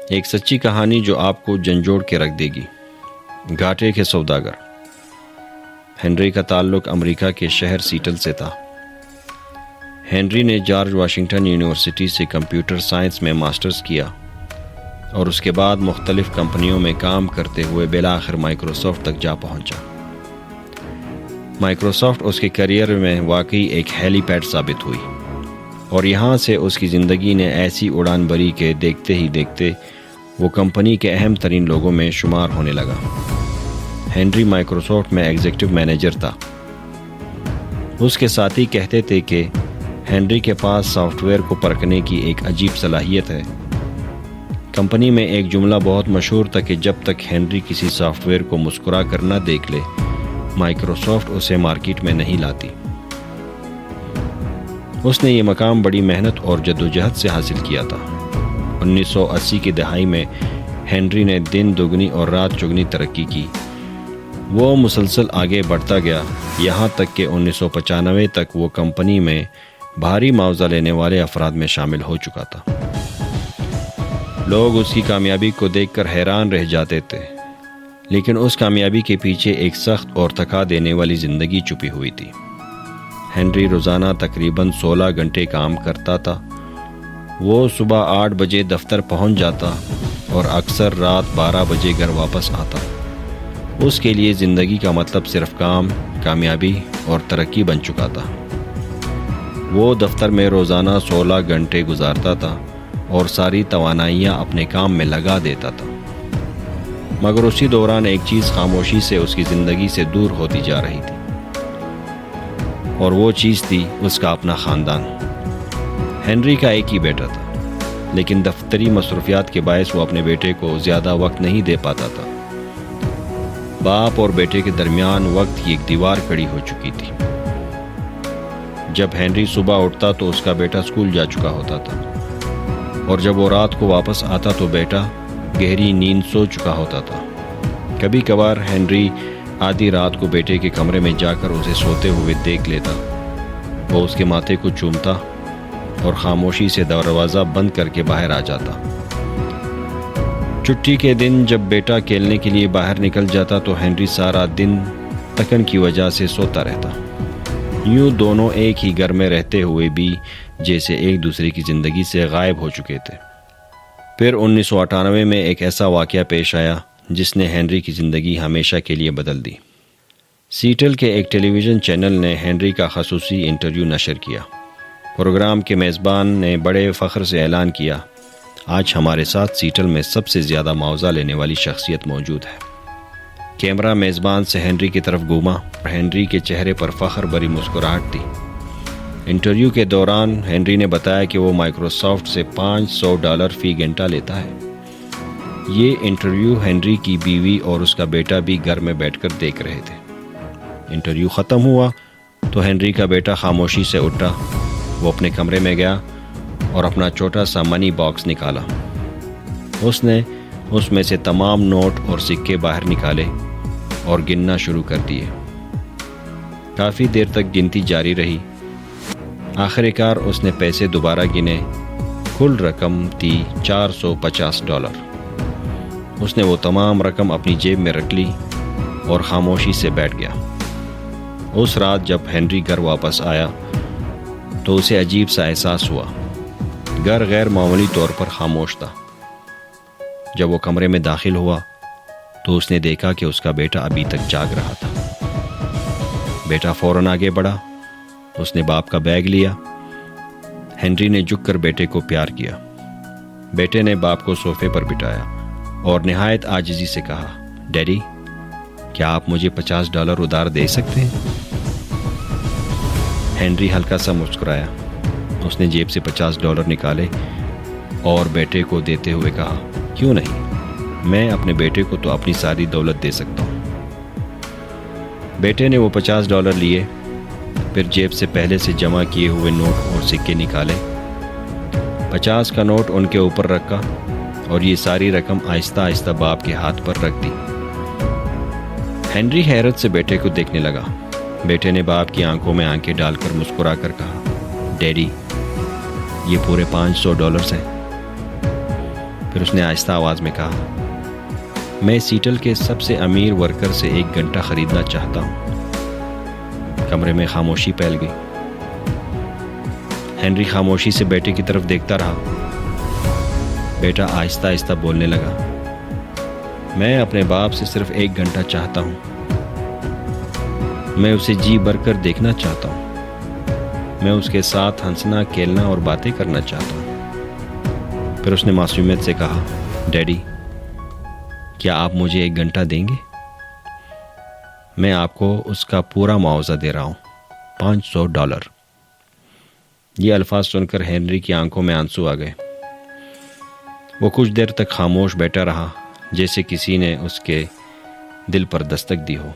ایک سچی کہانی جو آپ کو جھنجھوڑ کے رکھ دے گی۔ گھاٹے کے سوداگر۔ ہنری کا تعلق امریکہ کے شہر سیٹل سے تھا۔ ہنری نے جارج واشنگٹن یونیورسٹی سے کمپیوٹر سائنس میں ماسٹرز کیا اور اس کے بعد مختلف کمپنیوں میں کام کرتے ہوئے بالآخر مائکروسافٹ تک جا پہنچا۔ مائکروسافٹ اس کے کیریئر میں واقعی ایک ہیلی پیڈ ثابت ہوئی اور یہاں سے اس کی زندگی نے ایسی اڑان بھری کہ دیکھتے ہی دیکھتے وہ کمپنی کے اہم ترین لوگوں میں شمار ہونے لگا۔ ہنری مائکروسافٹ میں ایگزیکٹو مینیجر تھا۔ اس کے ساتھی کہتے تھے کہ ہنری کے پاس سافٹ ویئر کو پرکھنے کی ایک عجیب صلاحیت ہے۔ کمپنی میں ایک جملہ بہت مشہور تھا کہ جب تک ہنری کسی سافٹ ویئر کو مسکرا کر نہ دیکھ لے، مائکروسافٹ اسے مارکیٹ میں نہیں لاتی۔ اس نے یہ مقام بڑی محنت اور جدوجہد سے حاصل کیا تھا۔ 1980 کی دہائی میں ہنری نے دن دگنی اور رات چگنی ترقی کی۔ وہ مسلسل آگے بڑھتا گیا، یہاں تک کہ 1995 تک وہ کمپنی میں بھاری معاوضہ لینے والے افراد میں شامل ہو چکا تھا۔ لوگ اس کی کامیابی کو دیکھ کر حیران رہ جاتے تھے، لیکن اس کامیابی کے پیچھے ایک سخت اور تھکا دینے والی زندگی چھپی ہوئی تھی۔ ہنری روزانہ تقریباً 16 گھنٹے کام کرتا تھا۔ وہ صبح 8 بجے دفتر پہنچ جاتا اور اکثر رات 12 بجے گھر واپس آتا۔ اس کے لیے زندگی کا مطلب صرف کام، کامیابی اور ترقی بن چکا تھا۔ وہ دفتر میں روزانہ 16 گھنٹے گزارتا تھا اور ساری توانائیاں اپنے کام میں لگا دیتا تھا، مگر اسی دوران ایک چیز خاموشی سے اس کی زندگی سے دور ہوتی جا رہی تھی، اور وہ چیز تھی اس کا اپنا خاندان۔ ہنری کا ایک ہی بیٹا تھا، لیکن دفتری مصروفیات کے باعث وہ اپنے بیٹے کو زیادہ وقت نہیں دے پاتا تھا۔ باپ اور بیٹے کے درمیان وقت کی ایک دیوار کھڑی ہو چکی تھی۔ جب ہنری صبح اٹھتا تو اس کا بیٹا اسکول جا چکا ہوتا تھا، اور جب وہ رات کو واپس آتا تو بیٹا گہری نیند سو چکا ہوتا تھا۔ کبھی کبھار ہنری آدھی رات کو بیٹے کے کمرے میں جا کر اسے سوتے ہوئے دیکھ لیتا۔ وہ اس کے ماتھے کو چومتا اور خاموشی سے دروازہ بند کر کے باہر آ جاتا۔ چھٹی کے دن جب بیٹا کھیلنے کے لیے باہر نکل جاتا تو ہنری سارا دن تکن کی وجہ سے سوتا رہتا۔ یوں دونوں ایک ہی گھر میں رہتے ہوئے بھی جیسے ایک دوسرے کی زندگی سے غائب ہو چکے تھے۔ پھر 1998 میں ایک ایسا واقعہ پیش آیا جس نے ہنری کی زندگی ہمیشہ کے لیے بدل دی۔ سیٹل کے ایک ٹیلی ویژن چینل نے ہنری کا خصوصی انٹرویو نشر کیا۔ پروگرام کے میزبان نے بڑے فخر سے اعلان کیا، آج ہمارے ساتھ سیٹل میں سب سے زیادہ معاوضہ لینے والی شخصیت موجود ہے۔ کیمرہ میزبان سے ہنری کی طرف گھوما اور ہنری کے چہرے پر فخر بھری مسکراہٹ تھی۔ انٹرویو کے دوران ہنری نے بتایا کہ وہ مائکروسافٹ سے $500 فی گھنٹہ لیتا ہے۔ یہ انٹرویو ہنری کی بیوی اور اس کا بیٹا بھی گھر میں بیٹھ کر دیکھ رہے تھے۔ انٹرویو ختم ہوا تو ہنری کا بیٹا خاموشی سے اٹھا۔ وہ اپنے کمرے میں گیا اور اپنا چھوٹا سا منی باکس نکالا۔ اس نے اس میں سے تمام نوٹ اور سکے باہر نکالے اور گننا شروع کر دیے۔ کافی دیر تک گنتی جاری رہی۔ آخر کار اس نے پیسے دوبارہ گنے۔ کل رقم تھی $450۔ اس نے وہ تمام رقم اپنی جیب میں رکھ لی اور خاموشی سے بیٹھ گیا۔ اس رات جب ہنری گھر واپس آیا تو اسے عجیب سا احساس ہوا۔ گھر غیر معمولی طور پر خاموش تھا۔ جب وہ کمرے میں داخل ہوا تو اس نے دیکھا کہ اس کا بیٹا ابھی تک جاگ رہا تھا۔ بیٹا فوراً آگے بڑھا۔ اس نے باپ کا بیگ لیا۔ ہنری نے جھک کر بیٹے کو پیار کیا۔ بیٹے نے باپ کو صوفے پر بٹھایا اور نہایت عاجزی سے کہا، ڈیڈی، کیا آپ مجھے $50 ادھار دے سکتے ہیں؟ ہنری ہلکا سا مسکرایا۔ اس نے جیب سے $50 نکالے اور بیٹے کو دیتے ہوئے کہا، کیوں نہیں، میں اپنے بیٹے کو تو اپنی ساری دولت دے سکتا ہوں۔ بیٹے نے وہ $50 لیے، پھر جیب سے پہلے سے جمع کیے ہوئے نوٹ اور سکے نکالے۔ 50 کا نوٹ ان کے اوپر رکھا اور یہ ساری رقم آہستہ آہستہ باپ کے ہاتھ پر رکھ دی۔ ہنری حیرت سے بیٹے کو دیکھنے لگا۔ بیٹے نے باپ کی آنکھوں میں آنکھیں ڈال کر مسکرا کر کہا، ڈیڈی، یہ پورے $500 ہیں۔ پھر اس نے آہستہ آواز میں کہا، میں سیٹل کے سب سے امیر ورکر سے 1 گھنٹہ خریدنا چاہتا ہوں۔ کمرے میں خاموشی پھیل گئی۔ ہنری خاموشی سے بیٹے کی طرف دیکھتا رہا۔ بیٹا آہستہ آہستہ بولنے لگا، میں اپنے باپ سے صرف 1 گھنٹہ چاہتا ہوں۔ میں اسے جی بھر کر دیکھنا چاہتا ہوں۔ میں اس کے ساتھ ہنسنا، کھیلنا اور باتیں کرنا چاہتا ہوں۔ پھر اس نے معصومیت سے کہا، ڈیڈی، کیا آپ مجھے 1 گھنٹہ دیں گے؟ میں آپ کو اس کا پورا معاوضہ دے رہا ہوں، $500۔ یہ الفاظ سن کر ہنری کی آنکھوں میں آنسو آ گئے۔ وہ کچھ دیر تک خاموش بیٹھا رہا، جیسے کسی نے اس کے دل پر دستک دی ہو۔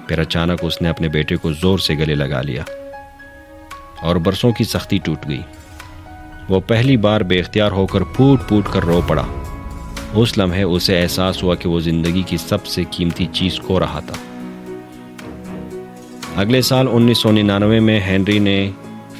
پھر اچانک اس نے اپنے بیٹے کو زور سے گلے لگا لیا اور برسوں کی سختی ٹوٹ گئی۔ وہ پہلی بار بے اختیار ہو کر پھوٹ پھوٹ کر رو پڑا۔ اس لمحے اسے احساس ہوا کہ وہ زندگی کی سب سے قیمتی چیز کھو رہا تھا۔ اگلے سال 1999 میں ہنری نے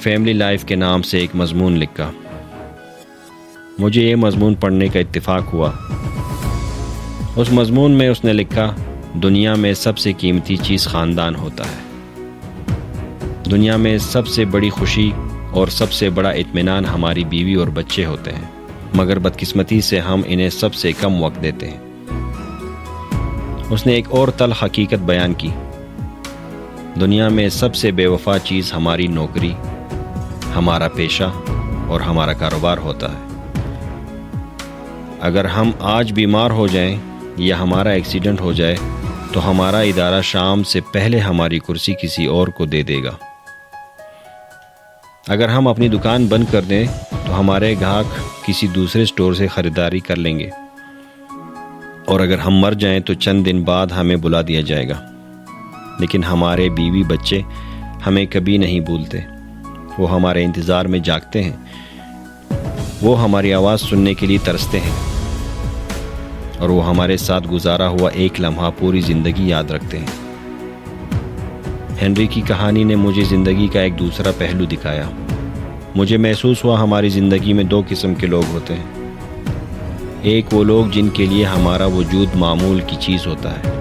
فیملی لائف کے نام سے ایک مضمون لکھا۔ مجھے یہ مضمون پڑھنے کا اتفاق ہوا۔ اس مضمون میں اس نے لکھا، دنیا میں سب سے قیمتی چیز خاندان ہوتا ہے۔ دنیا میں سب سے بڑی خوشی اور سب سے بڑا اطمینان ہماری بیوی اور بچے ہوتے ہیں، مگر بدقسمتی سے ہم انہیں سب سے کم وقت دیتے ہیں۔ اس نے ایک اور تلخ حقیقت بیان کی، دنیا میں سب سے بے وفا چیز ہماری نوکری، ہمارا پیشہ اور ہمارا کاروبار ہوتا ہے۔ اگر ہم آج بیمار ہو جائیں یا ہمارا ایکسیڈنٹ ہو جائے تو ہمارا ادارہ شام سے پہلے ہماری کرسی کسی اور کو دے دے گا۔ اگر ہم اپنی دکان بند کر دیں تو ہمارے گاہک کسی دوسرے اسٹور سے خریداری کر لیں گے، اور اگر ہم مر جائیں تو چند دن بعد ہمیں بلا دیا جائے گا۔ لیکن ہمارے بیوی بچے ہمیں کبھی نہیں بھولتے، وہ ہمارے انتظار میں جاگتے ہیں، وہ ہماری آواز سننے کے لیے ترستے ہیں، اور وہ ہمارے ساتھ گزارا ہوا ایک لمحہ پوری زندگی یاد رکھتے ہیں۔ ہنری کی کہانی نے مجھے زندگی کا ایک دوسرا پہلو دکھایا۔ مجھے محسوس ہوا ہماری زندگی میں 2 قسم کے لوگ ہوتے ہیں۔ ایک وہ لوگ جن کے لیے ہمارا وجود معمول کی چیز ہوتا ہے،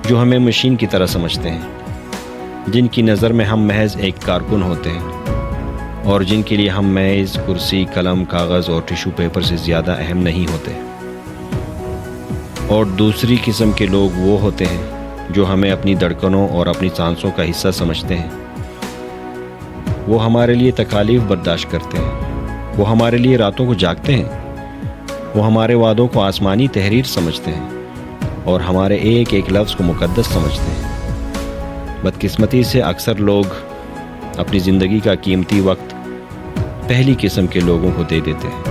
جو ہمیں مشین کی طرح سمجھتے ہیں، جن کی نظر میں ہم محض ایک کارکن ہوتے ہیں، اور جن کے لیے ہم میز، کرسی، قلم، کاغذ اور ٹیشو پیپر سے زیادہ اہم نہیں ہوتے۔ اور دوسری قسم کے لوگ وہ ہوتے ہیں جو ہمیں اپنی دھڑکنوں اور اپنی سانسوں کا حصہ سمجھتے ہیں۔ وہ ہمارے لیے تکالیف برداشت کرتے ہیں، وہ ہمارے لیے راتوں کو جاگتے ہیں، وہ ہمارے وعدوں کو آسمانی تحریر سمجھتے ہیں، اور ہمارے ایک ایک لفظ کو مقدس سمجھتے ہیں۔ بدقسمتی سے اکثر لوگ اپنی زندگی کا قیمتی وقت پہلی قسم کے لوگوں کو دے دیتے ہیں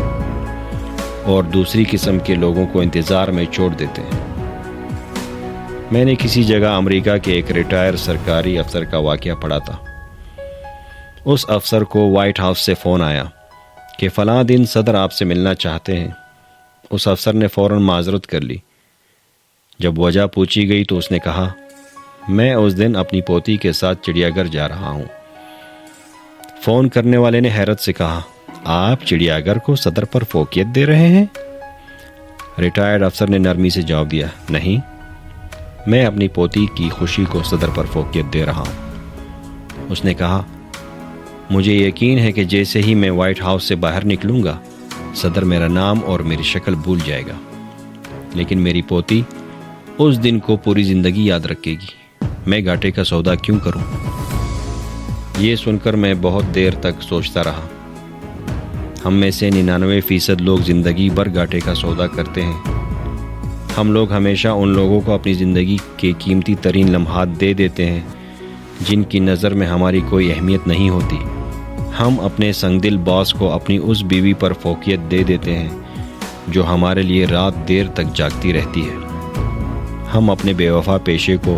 اور دوسری قسم کے لوگوں کو انتظار میں چھوڑ دیتے ہیں۔ میں نے کسی جگہ امریکہ کے ایک ریٹائر سرکاری افسر کا واقعہ پڑھا تھا۔ اس افسر کو وائٹ ہاؤس سے فون آیا کہ فلاں دن صدر آپ سے ملنا چاہتے ہیں۔ اس افسر نے فوراً معذرت کر لی۔ جب وجہ پوچھی گئی تو اس نے کہا، میں اس دن اپنی پوتی کے ساتھ چڑیا گھر جا رہا ہوں۔ فون کرنے والے نے حیرت سے کہا، آپ چڑیا گھر کو صدر پر فوقیت دے رہے ہیں؟ ریٹائرڈ افسر نے نرمی سے جواب دیا، نہیں، میں اپنی پوتی کی خوشی کو صدر پر فوقیت دے رہا ہوں۔ اس نے کہا، مجھے یقین ہے کہ جیسے ہی میں وائٹ ہاؤس سے باہر نکلوں گا، صدر میرا نام اور میری شکل بھول جائے گا، لیکن میری پوتی اس دن کو پوری زندگی یاد رکھے گی۔ میں گھاٹے کا سودا کیوں کروں؟ یہ سن کر میں بہت دیر تک سوچتا رہا۔ ہم میں سے 99% لوگ زندگی بھر گھاٹے کا سودا کرتے ہیں۔ ہم لوگ ہمیشہ ان لوگوں کو اپنی زندگی کے قیمتی ترین لمحات دے دیتے ہیں جن کی نظر میں ہماری کوئی اہمیت نہیں ہوتی۔ ہم اپنے سنگ دل باس کو اپنی اس بیوی پر فوقیت دے دیتے ہیں جو ہمارے لیے رات دیر تک جاگتی رہتی ہے۔ ہم اپنے بے وفا پیشے کو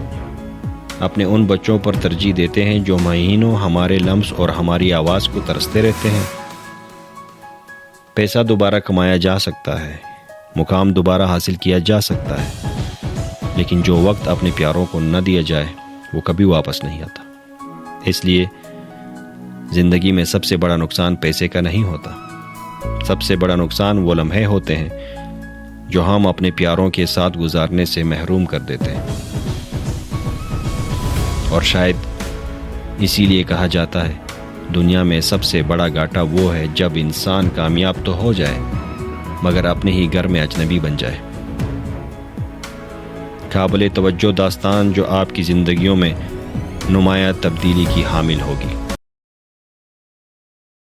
اپنے ان بچوں پر ترجیح دیتے ہیں جو مہینوں ہمارے لمس اور ہماری آواز کو ترستے رہتے ہیں۔ پیسہ دوبارہ کمایا جا سکتا ہے، مقام دوبارہ حاصل کیا جا سکتا ہے، لیکن جو وقت اپنے پیاروں کو نہ دیا جائے وہ کبھی واپس نہیں آتا۔ اس لیے زندگی میں سب سے بڑا نقصان پیسے کا نہیں ہوتا، سب سے بڑا نقصان وہ لمحے ہوتے ہیں جو ہم اپنے پیاروں کے ساتھ گزارنے سے محروم کر دیتے ہیں۔ اور شاید اسی لیے کہا جاتا ہے دنیا میں سب سے بڑا گھاٹا وہ ہے جب انسان کامیاب تو ہو جائے مگر اپنے ہی گھر میں اجنبی بن جائے۔ قابل توجہ داستان جو آپ کی زندگیوں میں نمایاں تبدیلی کی حامل ہوگی۔